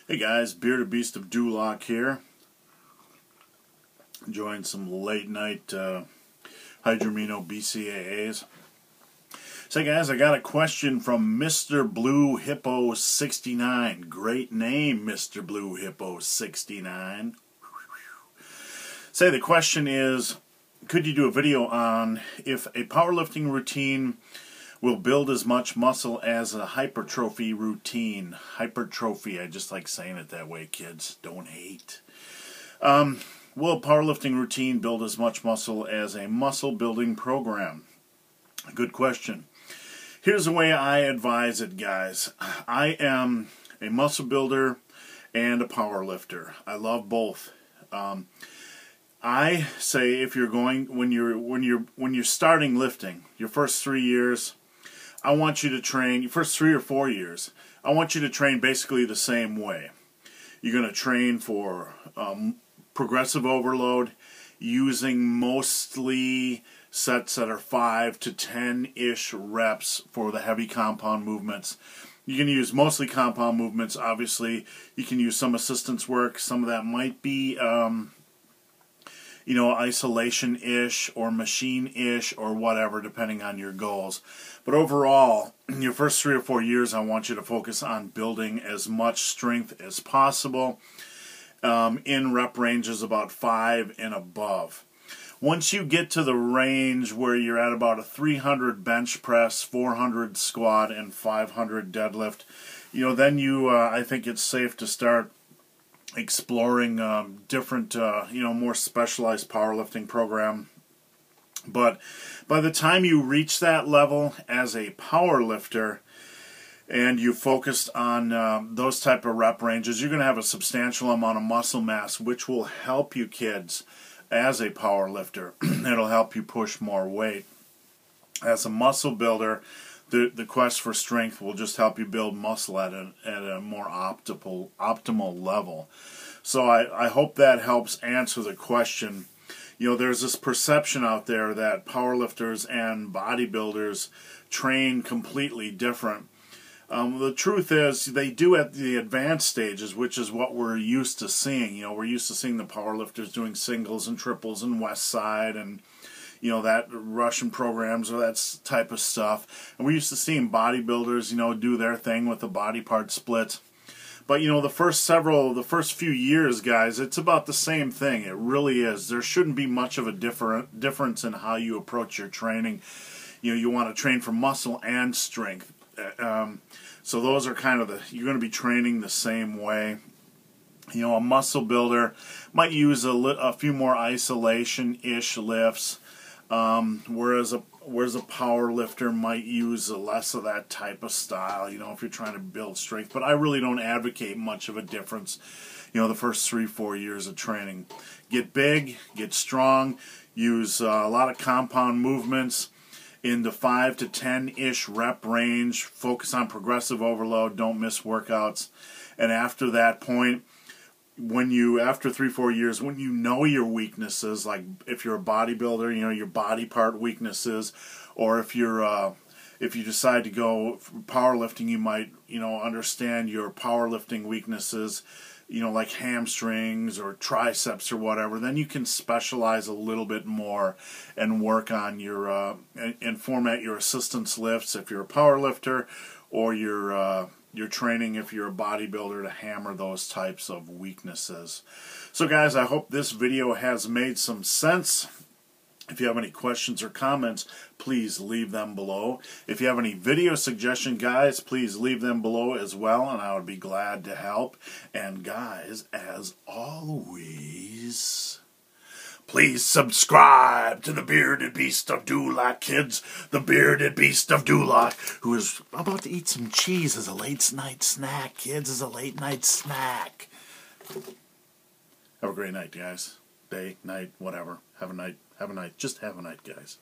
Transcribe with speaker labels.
Speaker 1: Hey guys, Bearded Beast of Duloc here. Enjoying some late night Hydramino BCAAs. So guys, I got a question from Mr. Blue Hippo 69. Great name, Mr. Blue Hippo 69. Say the question is, could you do a video on if a powerlifting routine will build as much muscle as a hypertrophy routine? Hypertrophy, I just like saying it that way, kids. Don't hate. Will a powerlifting routine build as much muscle as a muscle building program? Good question. Here's the way I advise it, guys. I am a muscle builder and a power lifter. I love both. I say if you're going when you're starting lifting, your first 3 years, I want you to train your first 3 or 4 years. I want you to train basically the same way. You're going to train for progressive overload, using mostly sets that are 5 to 10-ish reps for the heavy compound movements. You can use mostly compound movements. Obviously, you can use some assistance work. Some of that might be isolation-ish or machine-ish or whatever, depending on your goals. But overall, in your first 3 or 4 years, I want you to focus on building as much strength as possible in rep ranges about 5 and above. Once you get to the range where you're at about a 300 bench press, 400 squat, and 500 deadlift, then I think it's safe to start exploring different, more specialized powerlifting program. But by the time you reach that level as a power lifter and you focused on those type of rep ranges, you're going to have a substantial amount of muscle mass, which will help you, kids, as a power lifter. It'll help you push more weight. As a muscle builder, the quest for strength will just help you build muscle at a more optimal level. So I hope that helps answer the question. There's this perception out there that powerlifters and bodybuilders train completely different. The truth is, they do at the advanced stages, which is what we're used to seeing. We're used to seeing the powerlifters doing singles and triples and West Side and that Russian programs or that type of stuff. And we're used to seeing bodybuilders, do their thing with the body part splits. But, the first few years, guys, it's about the same thing. It really is. There shouldn't be much of a difference in how you approach your training. You want to train for muscle and strength. So those are kind of you're going to be training the same way. A muscle builder might use a few more isolation-ish lifts, whereas a power lifter might use less of that type of style, if you're trying to build strength. But I really don't advocate much of a difference, the first 3-4 years of training. Get big, get strong, use a lot of compound movements in the 5 to 10-ish rep range. Focus on progressive overload, don't miss workouts. And after that point, after 3-4 years, when you know your weaknesses, like if you're a bodybuilder, your body part weaknesses, or if you decide to go powerlifting, you might understand your powerlifting weaknesses, like hamstrings or triceps or whatever. Then you can specialize a little bit more and work on your and format your assistance lifts if you're a power lifter, or your training if you're a bodybuilder, to hammer those types of weaknesses. So guys, I hope this video has made some sense. If you have any questions or comments, please leave them below. If you have any video suggestions, guys, please leave them below as well, and I would be glad to help. And guys, as always, please subscribe to the Bearded Beast of Duloc, kids. The Bearded Beast of Duloc, who is about to eat some cheese as a late night snack, kids, as a late night snack. Have a great night, guys. Day, night, whatever. Have a night. Just have a night, guys.